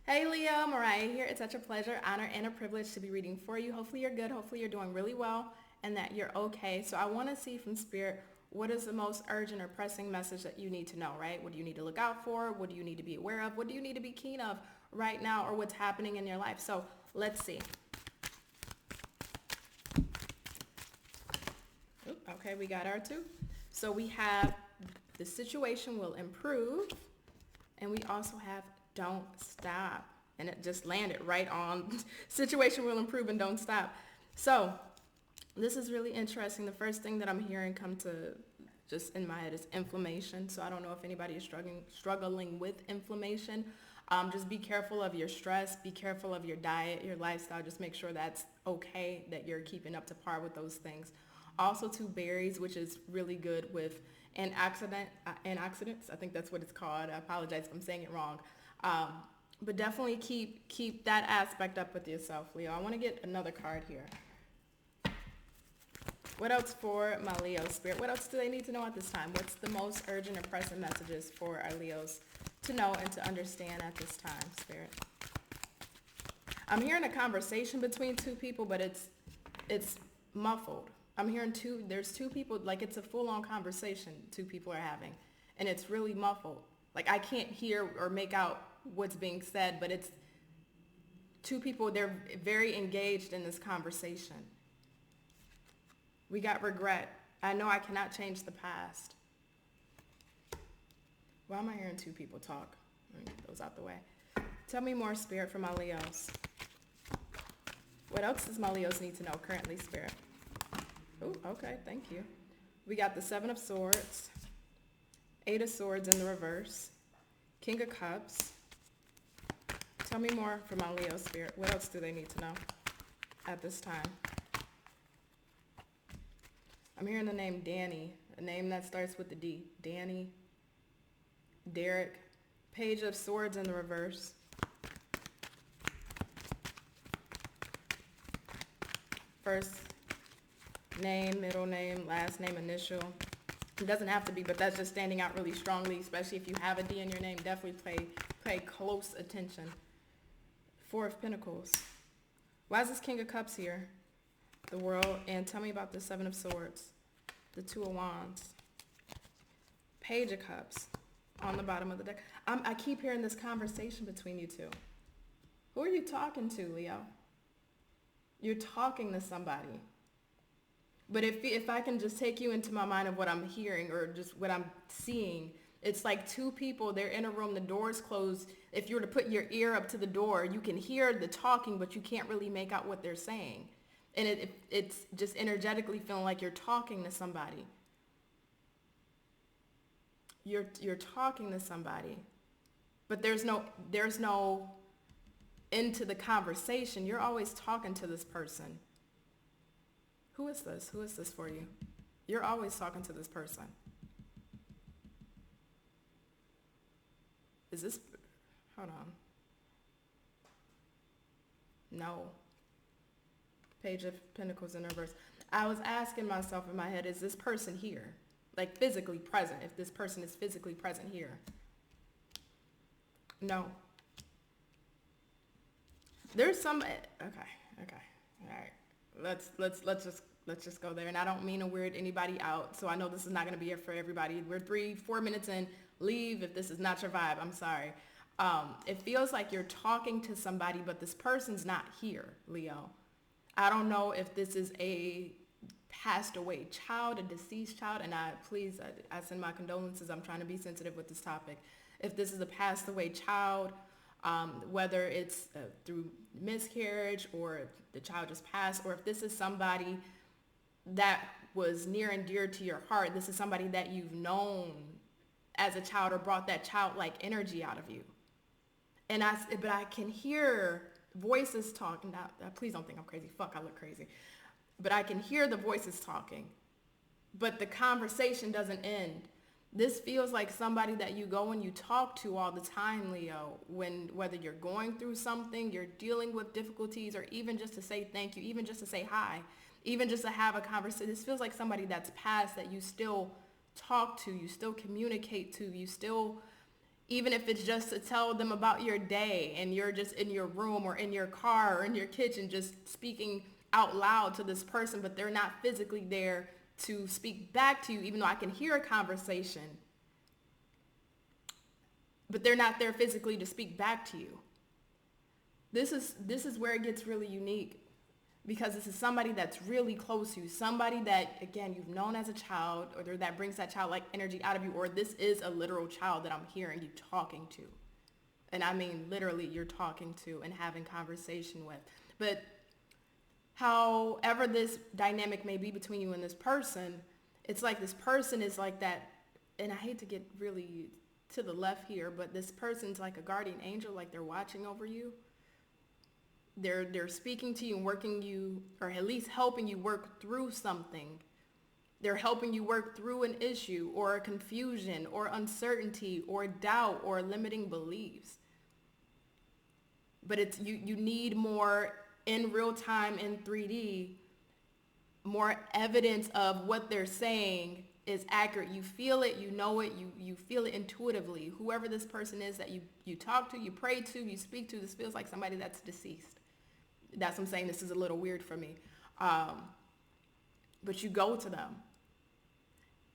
Hey Leo, Mariah here. It's such a pleasure, honor, and a privilege to be reading for you. Hopefully you're good. Hopefully you're doing really well and that you're okay. So I want to see from Spirit, what is the most urgent or pressing message that you need to know, right? What do you need to look out for? What do you need to be aware of? What do you need to be keen of right now or what's happening in your life? So let's see. Oop, okay, we got our two. So we have the situation will improve, and we also have don't stop. And it just landed right on situation will improve and don't stop. So this is really interesting. The first thing that I'm hearing come to just in my head is inflammation. So I don't know if anybody is struggling with inflammation. Just be careful of your stress. Be careful of your diet, your lifestyle. Just make sure that's okay, that you're keeping up to par with those things. Also, two berries, which is really good with antioxidants. I think that's what it's called. I apologize if I'm saying it wrong. But definitely keep that aspect up with yourself, Leo. I want to get another card here. What else for my Leo spirit? What else do they need to know at this time? What's the most urgent or pressing messages for our Leos to know and to understand at this time, spirit? I'm hearing a conversation between two people, but it's muffled. I'm hearing there's two people, like it's a full-on conversation two people are having, and it's really muffled. Like I can't hear or make out what's being said, but it's two people, they're very engaged in this conversation. We got regret. I know I cannot change the past. Why am I hearing two people talk? Let me get those out the way. Tell me more, Spirit, for my Leos. What else does my Leos need to know currently, Spirit? Oh, okay, thank you. We got the Seven of Swords, Eight of Swords in the reverse, King of Cups. Tell me more for my Leo spirit. What else do they need to know at this time? I'm hearing the name Danny, a name that starts with the D. Danny, Derek, Page of Swords in the reverse. First name, middle name, last name, initial. It doesn't have to be, but that's just standing out really strongly, especially if you have a D in your name. Definitely pay close attention. Four of Pentacles. Why is this King of Cups here? The World. And tell me about the Seven of Swords. The Two of Wands. Page of Cups on the bottom of the deck. I keep hearing this conversation between you two. Who are you talking to, Leo? You're talking to somebody. But if I can just take you into my mind of what I'm hearing or just what I'm seeing, it's like two people, they're in a room, the door's closed. If you were to put your ear up to the door, you can hear the talking, but you can't really make out what they're saying. And it's just energetically feeling like you're talking to somebody. You're talking to somebody. But there's no end to the conversation. You're always talking to this person. Who is this? Who is this for you? You're always talking to this person. Is this, hold on. No. Page of Pentacles in reverse. I was asking myself in my head, is this person here? Like physically present, if this person is physically present here. No. There's some, okay. All right. Let's just go there. And I don't mean to weird anybody out. So I know this is not going to be it for everybody. We're 3-4 minutes in. Leave if this is not your vibe. I'm sorry. It feels like you're talking to somebody, but this person's not here, Leo. I don't know if this is a passed away child, a deceased child, and I send my condolences. I'm trying to be sensitive with this topic. If this is a passed away child, whether it's through miscarriage or the child just passed, or if this is somebody that was near and dear to your heart, this is somebody that you've known as a child or brought that childlike energy out of you. But I can hear voices talking. Now, please don't think I'm crazy. Fuck, I look crazy. But I can hear the voices talking. But the conversation doesn't end. This feels like somebody that you go and you talk to all the time, Leo, whether you're going through something, you're dealing with difficulties, or even just to say thank you, even just to say hi, even just to have a conversation. This feels like somebody that's passed that you still talk to, you still communicate to, you still Even if it's just to tell them about your day and you're just in your room or in your car or in your kitchen just speaking out loud to this person, but they're not physically there to speak back to you, even though I can hear a conversation, but they're not there physically to speak back to you. This is where it gets really unique, because this is somebody that's really close to you, somebody that, again, you've known as a child, or that brings that childlike energy out of you, or this is a literal child that I'm hearing you talking to. And I mean literally you're talking to and having conversation with. But however this dynamic may be between you and this person, it's like this person is like that, and I hate to get really to the left here, but this person's like a guardian angel, like they're watching over you. They're speaking to you and working you, or at least helping you work through something. They're helping you work through an issue or a confusion or uncertainty or doubt or limiting beliefs. But it's you need more in real time in 3D, more evidence of what they're saying is accurate. You feel it, you know it, you feel it intuitively. Whoever this person is that you talk to, you pray to, you speak to, this feels like somebody that's deceased. That's what I'm saying. This is a little weird for me. But you go to them.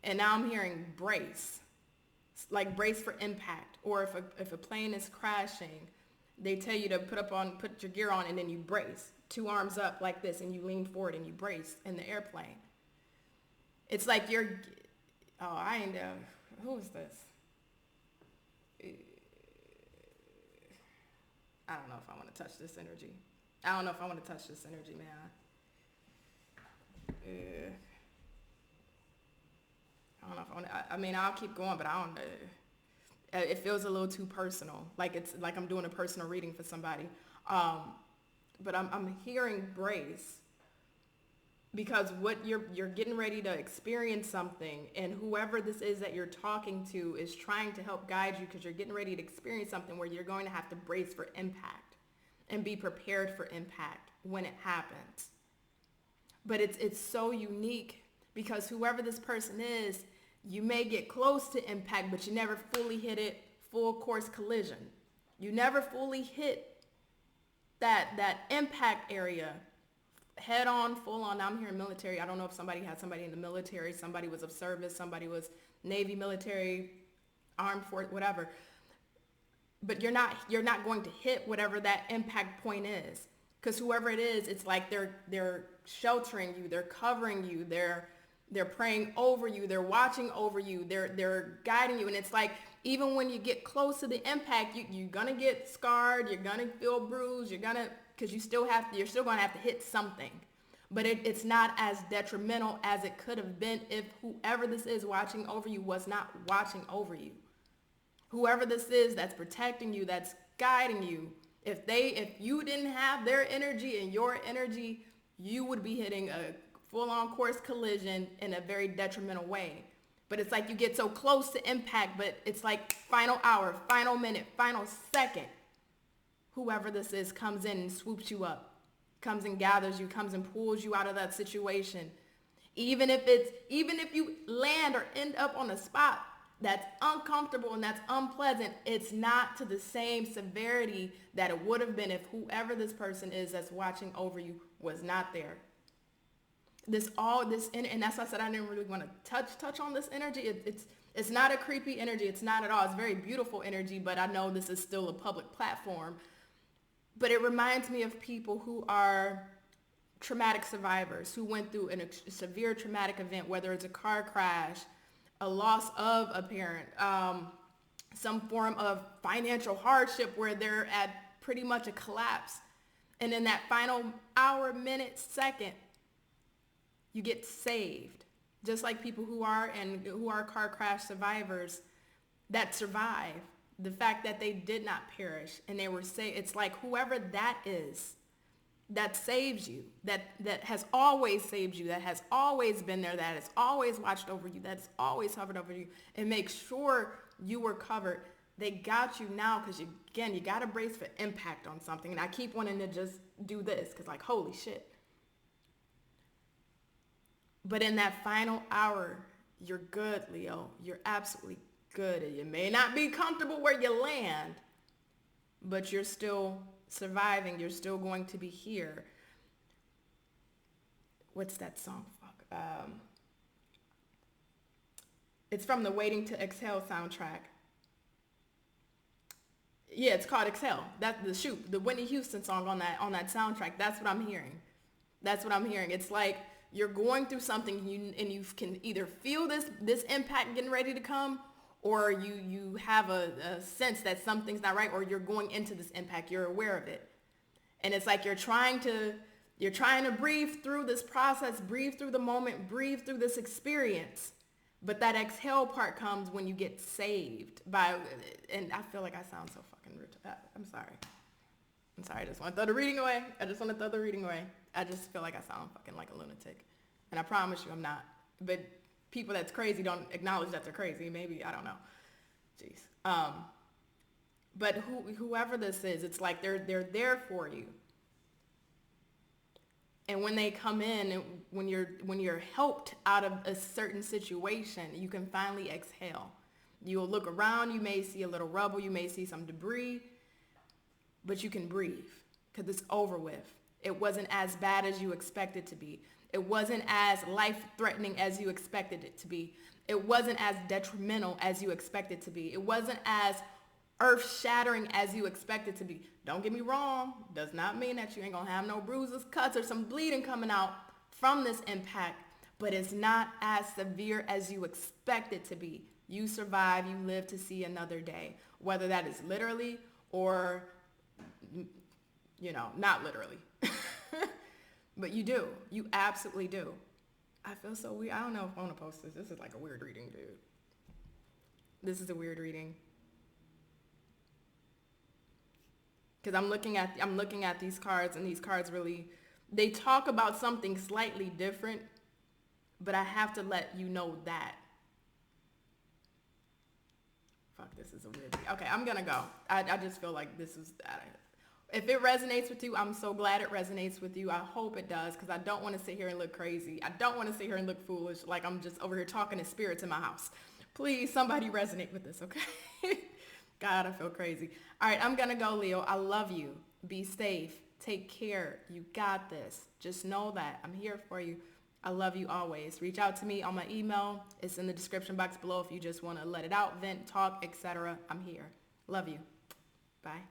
And now I'm hearing brace. Like brace for impact. Or if a plane is crashing, they tell you to put your gear on, and then you brace. 2 arms up like this, and you lean forward and you brace in the airplane. It's like who is this? I don't know if I want to touch this energy. I don't know if I want to touch this energy, man. I don't know if I want to, I mean, I'll keep going, but I don't, it feels a little too personal. Like it's like I'm doing a personal reading for somebody. But I'm hearing brace, because what you're getting ready to experience something, and whoever this is that you're talking to is trying to help guide you, because you're getting ready to experience something where you're going to have to brace for impact and be prepared for impact when it happens. But it's so unique, because whoever this person is, you may get close to impact, but you never fully hit it, full course collision. You never fully hit that impact area head on, full on. Now I'm hearing military. I don't know if somebody had somebody in the military, somebody was of service, somebody was Navy, military, armed force, whatever. But you're not going to hit whatever that impact point is, because whoever it is, it's like they're sheltering you, they're covering you, they're praying over you, they're watching over you, they're guiding you. And it's like, even when you get close to the impact, you're gonna get scarred, you're gonna feel bruised, because you're still gonna have to hit something. But it's not as detrimental as it could have been if whoever this is watching over you was not watching over you. Whoever this is that's protecting you, that's guiding you, if you didn't have their energy and your energy, you would be hitting a full-on course collision in a very detrimental way. But it's like you get so close to impact, but it's like final hour, final minute, final second. Whoever this is comes in and swoops you up, comes and gathers you, comes and pulls you out of that situation. Even if you land or end up on a spot that's uncomfortable and that's unpleasant, it's not to the same severity that it would have been if whoever this person is that's watching over you was not there. And that's why I said I didn't really want to touch on this energy. It's not a creepy energy. It's not at all. It's very beautiful energy, but I know this is still a public platform. But it reminds me of people who are traumatic survivors, who went through a severe traumatic event, whether it's a car crash, a loss of a parent, some form of financial hardship where they're at pretty much a collapse. And in that final hour, minute, second, you get saved. Just like people who are car crash survivors that survive. The fact that they did not perish and they were saved. It's like whoever that is that saves you, that has always saved you, that has always been there, that has always watched over you, that's always hovered over you and make sure you were covered. They got you now, because you got to brace for impact on something. And I keep wanting to just do this because, like, holy shit. But in that final hour, you're good, Leo. You're absolutely Good. You may not be comfortable where you land, but you're still surviving. You're still going to be here. What's that song? Fuck. It's from the Waiting to Exhale soundtrack. Yeah, it's called Exhale. That's the Whitney Houston song on that soundtrack. That's what I'm hearing. That's what I'm hearing. It's like you're going through something and you can either feel this impact getting ready to come, or you have a sense that something's not right, or you're going into this impact. You're aware of it. And it's like you're trying to breathe through this process, breathe through the moment, breathe through this experience. But that exhale part comes when you get saved by, and I feel like I sound so fucking rude. I'm sorry. I just want to throw the reading away. I just feel like I sound fucking like a lunatic. And I promise you I'm not. But people that's crazy don't acknowledge that they're crazy. Maybe, I don't know. Jeez. But whoever this is, it's like they're there for you. And when they come in, and when you're helped out of a certain situation, you can finally exhale. You'll look around, you may see a little rubble, you may see some debris, but you can breathe because it's over with. It wasn't as bad as you expected to be. It wasn't as life-threatening as you expected it to be. It wasn't as detrimental as you expected to be. It wasn't as earth-shattering as you expected to be. Don't get me wrong. Does not mean that you ain't gonna have no bruises, cuts, or some bleeding coming out from this impact, but it's not as severe as you expect it to be. You survive, you live to see another day, whether that is literally or, not literally. But you do. You absolutely do. I feel so weird. I don't know if I want to post this. This is like a weird reading, dude. This is a weird reading. Because I'm looking at these cards, and these cards really, they talk about something slightly different, but I have to let you know that. Fuck, this is a weird thing. Okay, I'm gonna go. I just feel like this is, if it resonates with you, I'm so glad it resonates with you. I hope it does, because I don't want to sit here and look crazy. I don't want to sit here and look foolish, like I'm just over here talking to spirits in my house. Please, somebody resonate with this, okay? God, I feel crazy. All right, I'm going to go, Leo. I love you. Be safe. Take care. You got this. Just know that I'm here for you. I love you always. Reach out to me on my email. It's in the description box below if you just want to let it out, vent, talk, etc. I'm here. Love you. Bye.